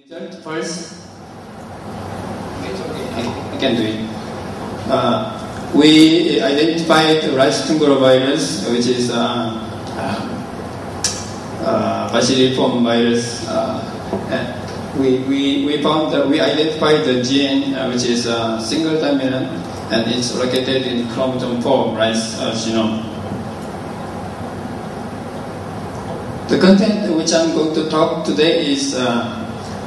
Result first. I can do it. We identified rice tungro virus, which is bacilliform virus. We found that we identified the gene, which is single dominant, and it's located in chromosome 4 rice genome. The content which I'm going to talk today is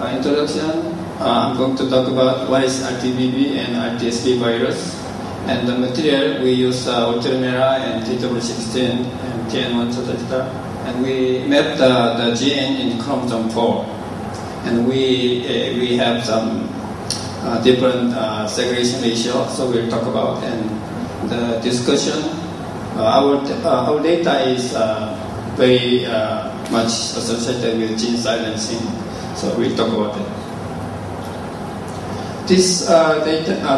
introduction. I'm going to talk about what is RTBB and RTSB virus, and the material we use ultramera and TW16 and TN1 etc. And we mapped the gene in chromosome 4, and we have some different segregation ratio. So we'll talk about, and the discussion. Our data is very much associated with gene silencing, so we'll talk about it. This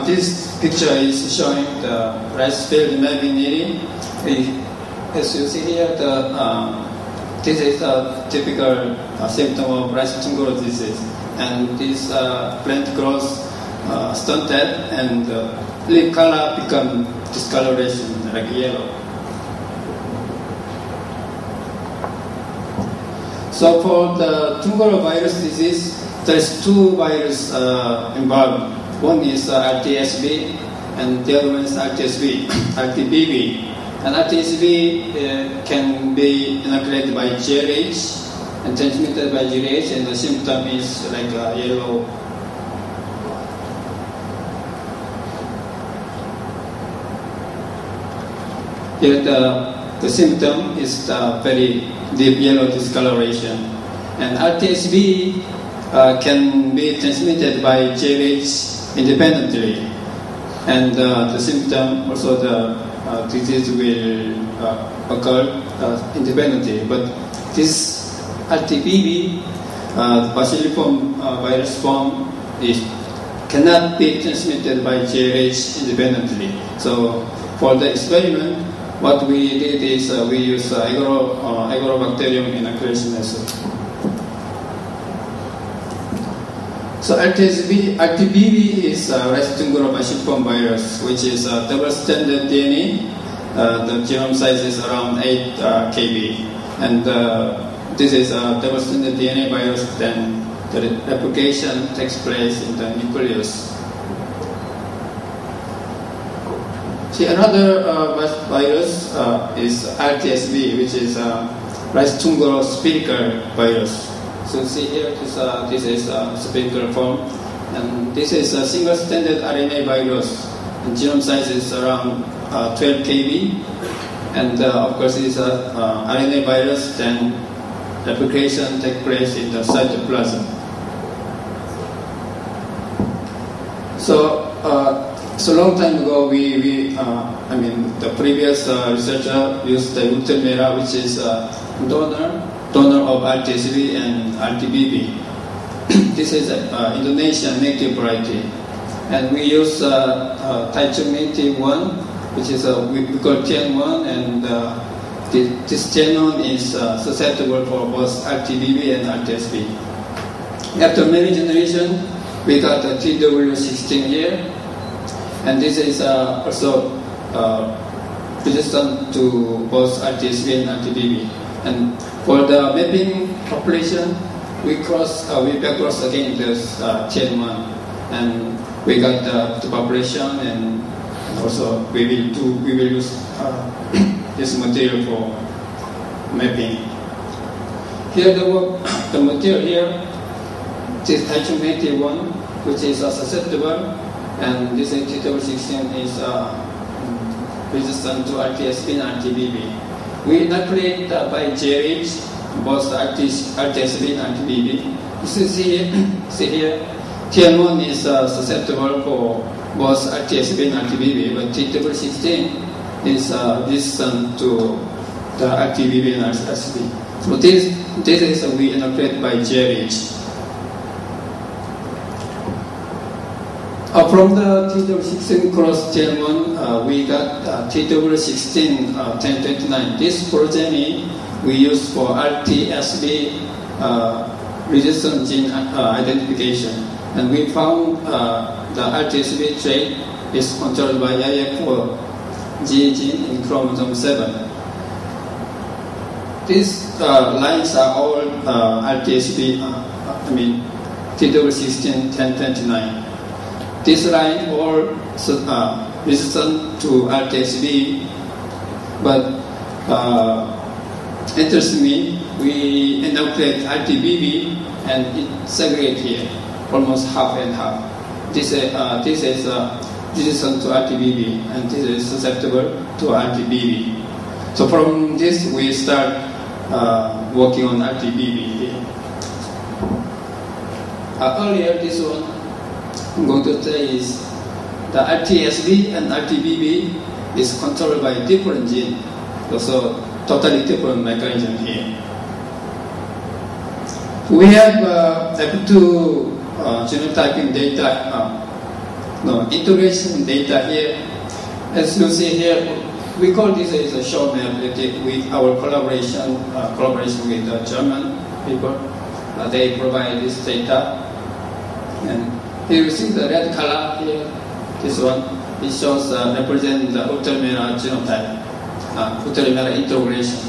this picture is showing the rice field mapping needing. As you see here, this is a typical symptom of rice tungro disease, and this plant grows stunted, and leaf color become discoloration like yellow. So for the tungro virus disease, there's two viruses involved. One is RTSB, and the other one is RTBB. And RTSB can be inoculated by GLH and transmitted by GLH, and the symptom is like yellow. Here the symptom is very deep yellow discoloration. And RTSB can be transmitted by GLH independently, and the symptom also the disease will occur independently. But this RTBB, bacilliform virus form, cannot be transmitted by GLH independently. So for the experiment, what we did is we use agrobacterium inoculation method. So RTBB is rice tungro bacilliform virus, which is double-stranded DNA. The genome size is around 8 kb, and this is a double-stranded DNA virus. Then the replication takes place in the nucleus. See, another virus is RTSB, which is rice tungro spherical virus. So see here, this is a spherical form, and this is a single-stranded RNA virus. And genome size is around 12 kb, and of course it is a RNA virus. Then replication takes place in the cytoplasm. So long time ago, the previous researcher used the ultramera, which is donor of RTSB and RTBB. This is an Indonesian native variety, and we use native one, which is we call TN1, and this TN1 is susceptible for both RTBB and RTSB. After many generations, we got the TW16 here, and this is also resistant to both RTSB and RTBB. And for the mapping population, we backcross again this TN1, and we got the population, and also we will use this material for mapping. Here the material here, this native one, which is susceptible, and this TW16 is resistant to RTSB and RTBB. We inoculate by GLH both RTSB and RTBB. You see here, TN1 is susceptible for both RTSB and RTBB, but TW16 is resistant to the RTBB and RTSB. So this is we inoculate by GLH. From the TW16 cross TN1, we got TW16 1029. This progeny we use for RTSB resistant gene identification, and we found the RTSB trait is controlled by IF4 G gene in chromosome 7. These lines are all RTSB, T16 1029. This line all resistant to RTSB, but interestingly, we inoculate RTBB and it segregates here, almost half and half. This is resistant to RTBB and this is susceptible to RTBB. So from this we start working on RTBB here. Earlier this one I'm going to say is the RTSB and RTBB is controlled by different gene, so totally different mechanism here. We have F2 genotyping data, integration data here. As you see here, we call this as a short map with our collaboration with the German people. They provide this data. And here you see the red color here, this one, it shows represent the ultramera genotype, ultramera integration.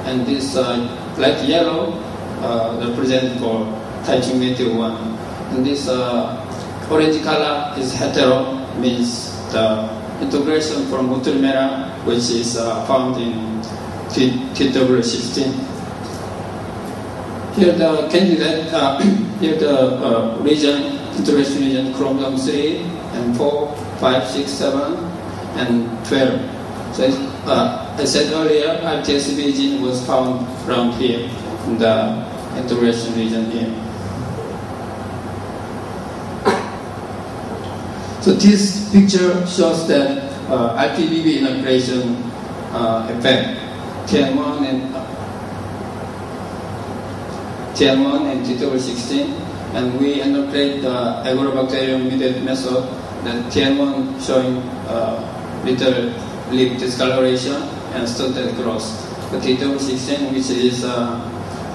And this light yellow represent for Taichung native 1. And this orange color is hetero, means the integration from ultramera, which is found in TW16. Here the candidate, here the region, integration region, chromosome 3 and 4, 5, 6, 7, and 12. So I said earlier, RTSB gene was found around here in the integration region here. So this picture shows that RTBB integration effect, TN1 and TW16, and we integrate the agrobacterium mediated method, then TN1 showing little leaf discoloration and stunted growth. The TW16, which is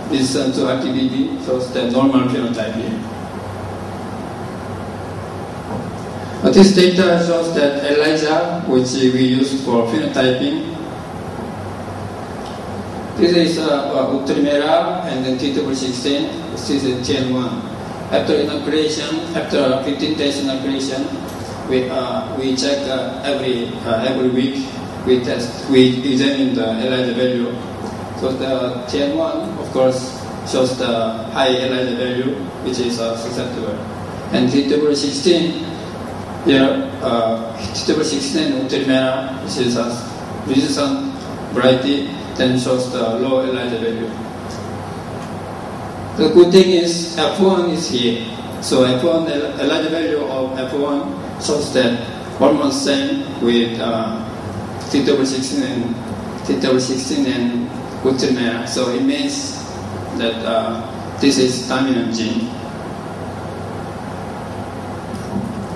resistant to RTBB, shows the normal phenotype here. This data shows that ELISA, which we use for phenotyping, this is ultramera and then TW16, this is TN1. After inoculation, after 15 days inoculation, we check every week. We examine the ELISA value. So the TN1, of course, shows the high ELISA value, which is susceptible. And TW16, here, TW16 ultramera, which is a resistant variety, then shows the low ELISA value. The good thing is F1 is here. So F1, ELISA value of F1 shows that almost same with TW16 and ultramera. So it means that this is dominant gene.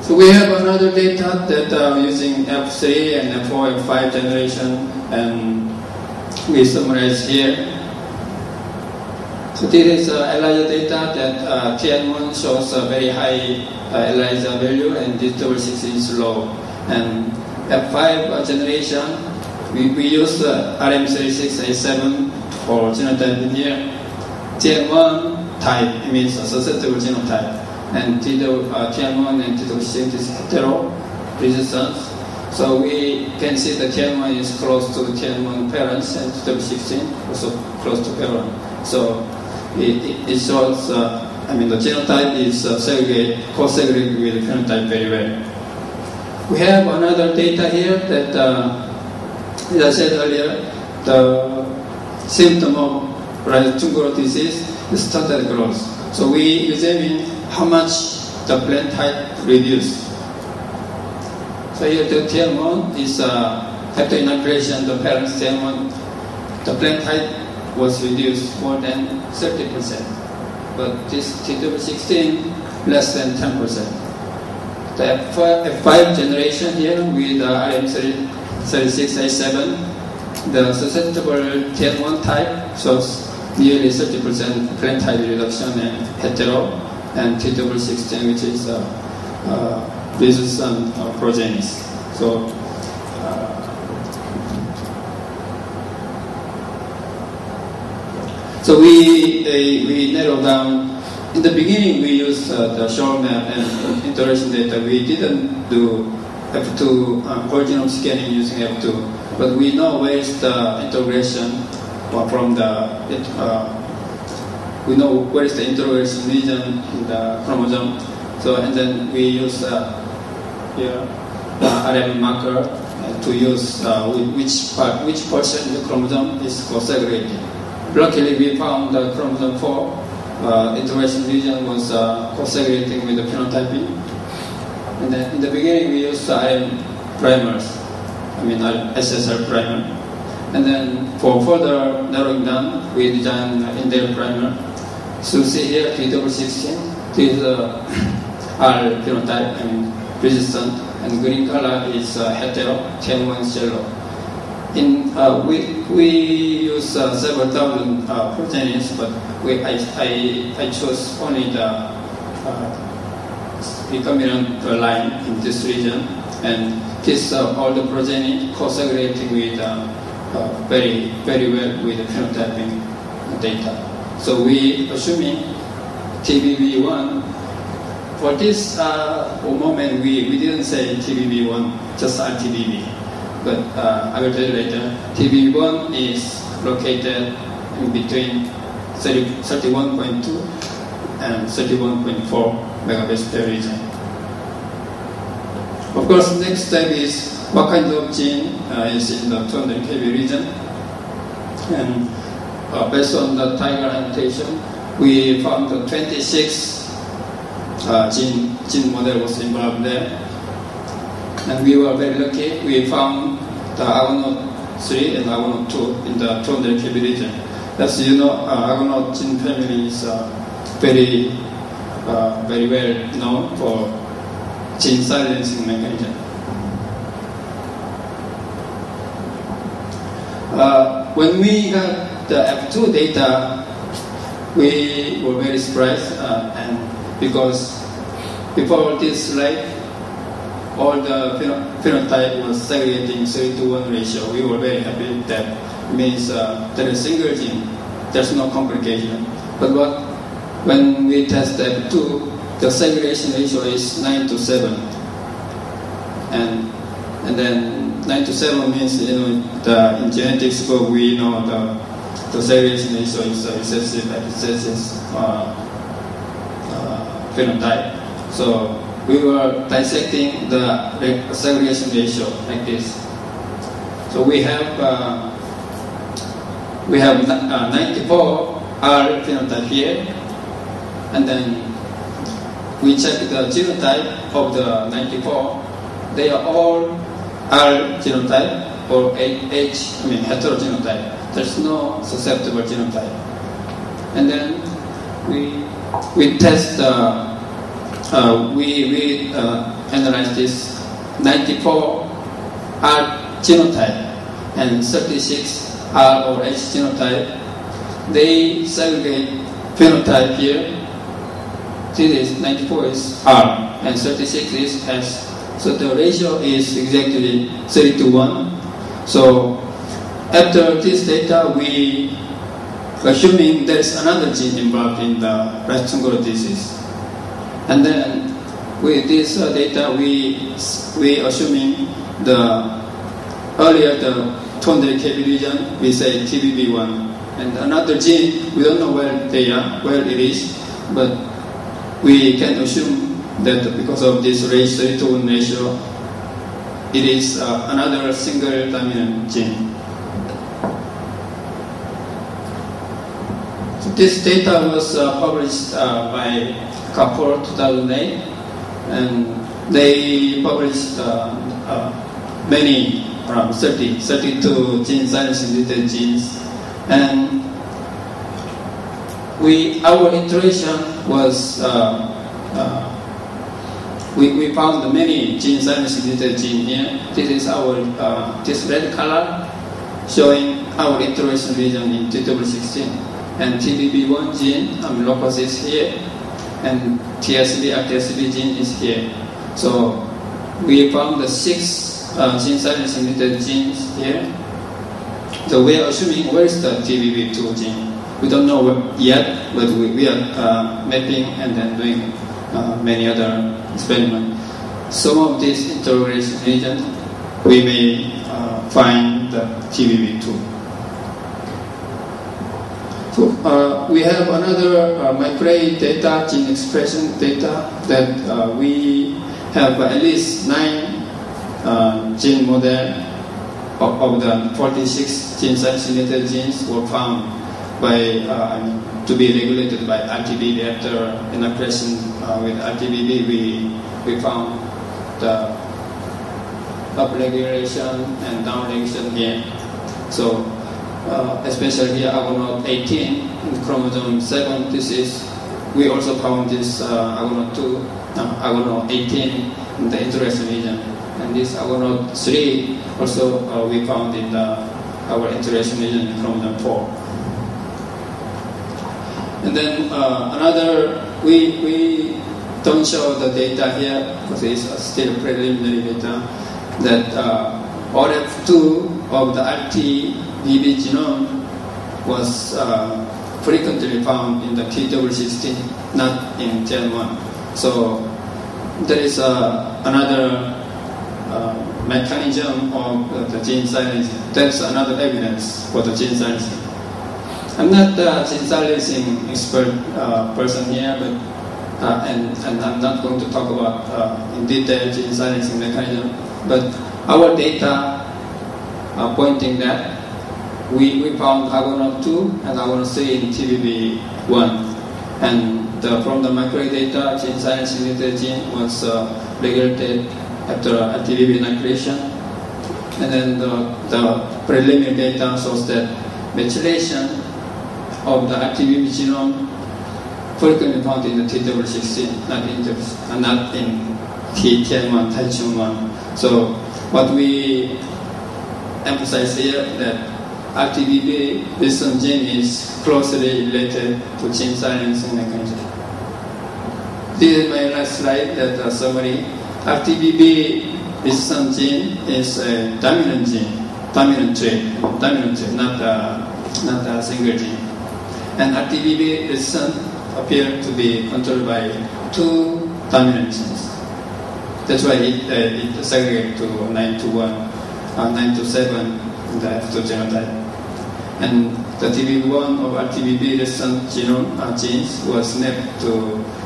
So we have another data that using F3 and F4 and 5 generation, and we summarize here. So this is ELISA data that TN1 shows a very high ELISA value and TW16 is low. And F5 generation, we use RM36A7 for genotype here. TN1 type, it means a susceptible genotype. And TN1 and TW16 is hetero resistance. So we can see that TN1 is close to TN1 parents and TW16 also close to parent. So it shows, the genotype is co-segregated with the phenotype very well. We have another data here that, as I said earlier, the symptom of tungro disease is stunted growth. So we examine how much the plant height reduced. So here the TN1 is after inoculation, the parents TN1, the plant height was reduced more than 30%. But this TW16 less than 10%. The F5 generation here with RM36A7, the susceptible TN1 type shows nearly 30% peptide reduction in hetero, and T16, which is resistant progenes. So we narrow down. In the beginning, we used the short map and interaction data. We didn't do F2 whole genome scanning using F2, but we know where is the integration from we know where is the integration region in the chromosome. So and then we use here the RM marker to use which portion of the chromosome is co-segregated. Luckily, we found the chromosome 4 integration region was co-segregating with the phenotyping. And then in the beginning, we used RM primers, SSR primer. And then for further narrowing down, we designed Indel primer. So see here, T16, this is R phenotype, resistant, and green color is hetero, TM1 is yellow. We use several thousand proteins, but I chose only the recombinant line in this region, and this all the progeny co-segregating with very well with the phenotyping data. So we assuming TBB1. For this moment, we didn't say TBB1, just RTBB. But I will tell you later. TBB1 is located in between 31.2 and 31.4 megabase per region. Of course, next step is what kind of gene is in the 200 kb region. And based on the Tiger annotation, we found 26 gene model was involved there. And we were very lucky. We found the Argonaut 3 and Argonaut 2 in the 200 kb region. As you know, Argonaut gene family is very well known for gene silencing mechanism. When we got the F2 data, we were very surprised, and because before this slide, all the phenotype was segregating 3:1 ratio. We were very happy with that. It means there is single gene, there's no complication. But when we test F2, the segregation ratio is 9:7, and then 9:7 means in genetics book we know the segregation ratio is recessive phenotype. So we were dissecting the segregation ratio like this. So we have 94 R phenotype here, and then we check the genotype of the 94. They are all R genotype or heterogenotype. There's no susceptible genotype. And then we test. We analyze this 94 R genotype and 36 R or H genotype. They segregate phenotype here. This is 94 is R and 36 is S. So the ratio is exactly 3:1. So after this data, we assuming there is another gene involved in the Rett syndrome disease. And then with this data, we assuming the earlier the 200 kb region, we say TBB1, and another gene we don't know where it is, but we can assume that because of this ratio 3:1 ratio, it is another single dominant gene. So this data was published by Kapoor 2008, and they published many, around 32 gene silencing related genes, and our iteration was we found many gene silencing related gene here. This is our this red color showing our iteration region in T16. and TBB1 gene, locus is here, and TSB, RTSB gene is here. So we found the 6 gene silencing mutated genes here. So we are assuming where is the TBB2 gene. We don't know yet, but we are mapping and then doing many other experiments. Some of these interrogation regions, we may find the TBB2. So we have another microarray data, gene expression data, that we have at least 9 gene model of the 46 gene silencing genes were found by to be regulated by RTBB. After inoculation with RTBB, we found the upregulation and downregulation here. So especially here, agonode 18 in chromosome 7. We also found this agonode 2, agonode 18 in the interaction region, and this agonode 3 also we found in our interaction region in chromosome 4. And then another, we don't show the data here because it's still preliminary data, that RF2 of the RTBB genome was frequently found in the TW16, not in Gen1. So there is another mechanism of the gene silencing. That's another evidence for the gene silencing. I'm not a gene silencing expert person here, but and I'm not going to talk about in detail gene silencing mechanism. But our data are pointing that we found agonode 2 and agonode 3 in TBB1, and from the microarray data, gene silencing mutated gene was regulated after TBB inoculation, and then the preliminary data shows that methylation of the RTBB genome frequently found in the TW16, not in TTN1, Taichung1. So what we emphasize here that RTBB resistant gene is closely related to gene silencing mechanism. This is my last slide, that summary. RTBB resistant gene is a dominant gene, dominant trait, not a single gene. And RTBB resistant appear to be controlled by 2 dominant genes. That's why it segregates to 927 in the F2 genotype. And the TBB1 of RTBB resistant genome genes was mapped to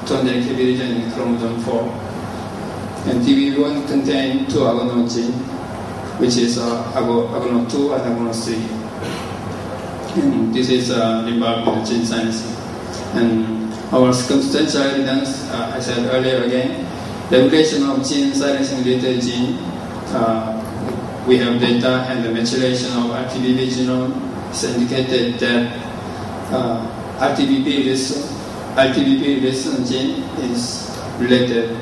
200 KB region in chromosome 4. And TBB1 contains 2 agonode genes, which is agonode 2 and agonode 3. And this is involved in the gene silencing. And our circumstantial evidence, I said earlier again, regulation of gene silencing related gene, we have data, and the methylation of RTBB genome is indicated that RTBB resistant gene is related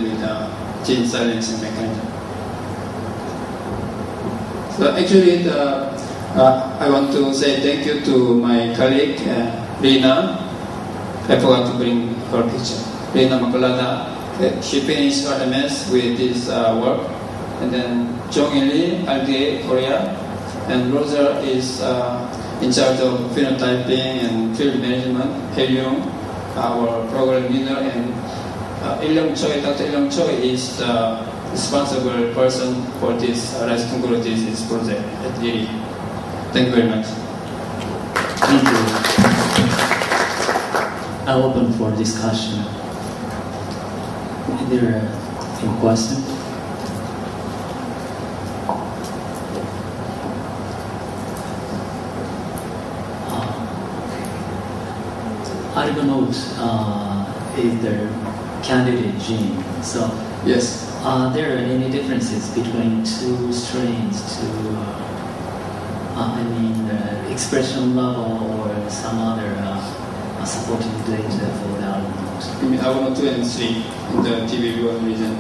with gene silencing mechanism. So actually, I want to say thank you to my colleague Rina. I forgot to bring her picture. Rina Makulada. She finished her MS with this work. And then Jung-Hyun Lee, RDA, Korea. And Rosa is in charge of phenotyping and field management. Helium, our program leader, and Dr. Ilyong Choi is the responsible person for this rice tungro disease project at IRRI. Thank you very much. Thank you. I'll open for discussion. Is there any question? Argonaute is the candidate gene. So yes. Are there any differences between 2 strains the expression level or some other supporting data for the Argonaute? You mean agonode 2 and 3 in the TBB1 region?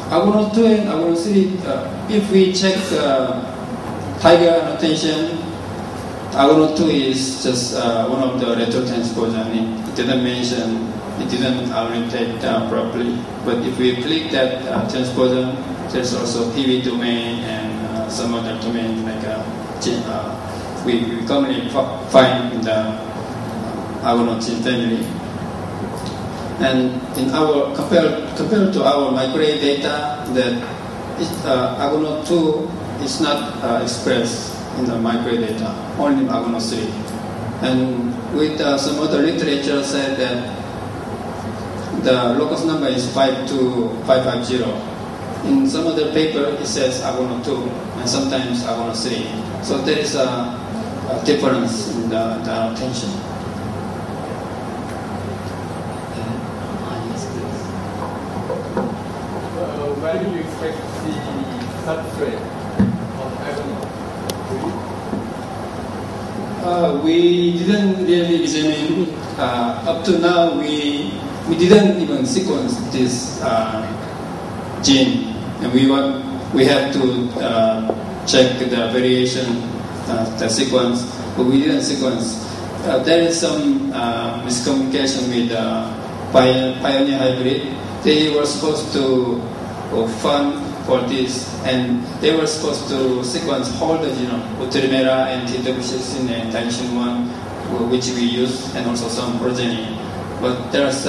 Agonode 2 and agonode 3, if we check tiger annotation, Agono2 is just one of the retrotransposon. It didn't mention, it didn't orientate properly. But if we click that transposon, there's also PV domain and some other domain like we commonly find in the Agono gene family. And in our compared to our microarray data, that Agono2 is not expressed in the microarray data, only Agono3. And with some other literature said that the locus number is 52550. In some other paper it says Agono2 and sometimes Agono3. So there is a difference in the attention. Where do you expect the substrate of Agono? We didn't really examine. Up to now, we didn't even sequence this gene, and we have to check the variation, the sequence, but we didn't sequence. There is some miscommunication with Pioneer Hybrid. They were supposed to fund for this, and they were supposed to sequence whole the genome, Uterimera and TW16 and Dyshin1, which we use, and also some progeny. But there's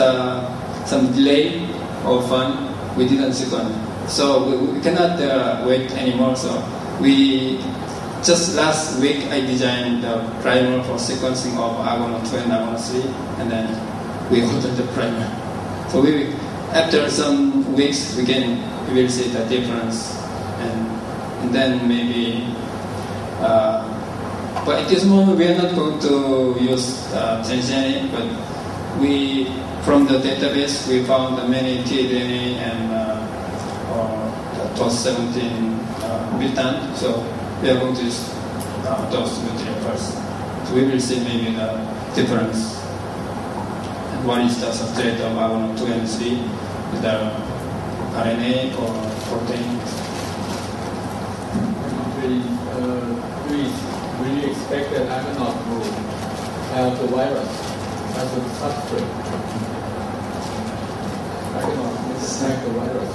some delay of fund. We didn't sequence, so we cannot wait anymore. So we just last week I designed the primer for sequencing of Agono2 and Agono3, and then we ordered the primer. So after some weeks we will see the difference, and then maybe. But at this moment we are not going to use transgenic, but from the database we found many tDNA and TOS17 mutant, so we are going to use those material first. So we will see maybe the difference. And what is the substrate of Agono2 and 3? The RNA or protein? Do you expect that Agono will have the virus as a substrate? Agono is like the virus.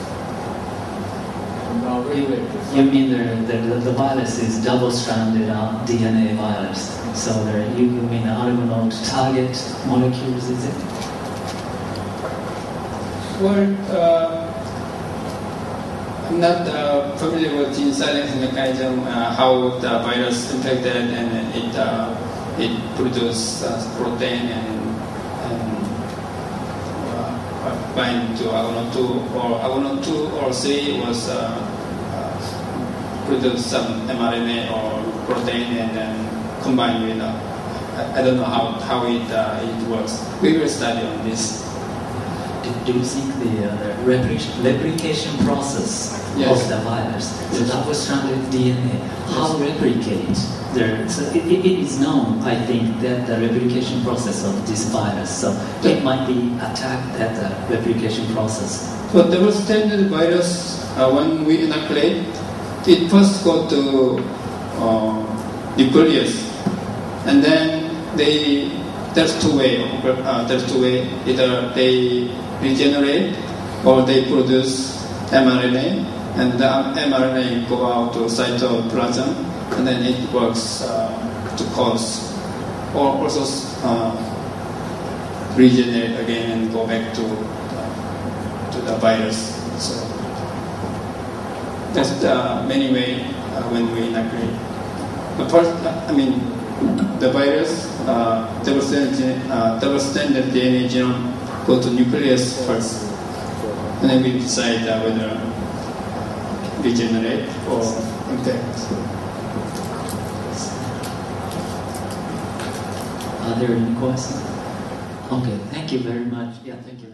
You mean the virus is double-stranded DNA virus? So you mean the Agono target molecules, is it? Well, I'm not familiar with gene silence mechanism, how the virus infected and it produces protein and bind to Agono2 or 3 was produce some mRNA or protein and then combine with I don't know how it works. We will study on this. Do you think the replication process Yes. of the virus, the double-stranded DNA, how replicate? So it is known, I think, that the replication process of this virus, so it might be attacked at the replication process. So double-stranded virus, when we inoculate, it first go to nucleus, and then there's two way. Either they regenerate or they produce mRNA, and the mRNA go out to cytoplasm, and then it works to cause, or also regenerate again and go back to the virus. So that's the many way when we inoculate. But first, the virus, double-stranded DNA genome go to nucleus first, and then we decide whether regenerate or infect. Are there any questions? Okay, thank you very much. Yeah, thank you.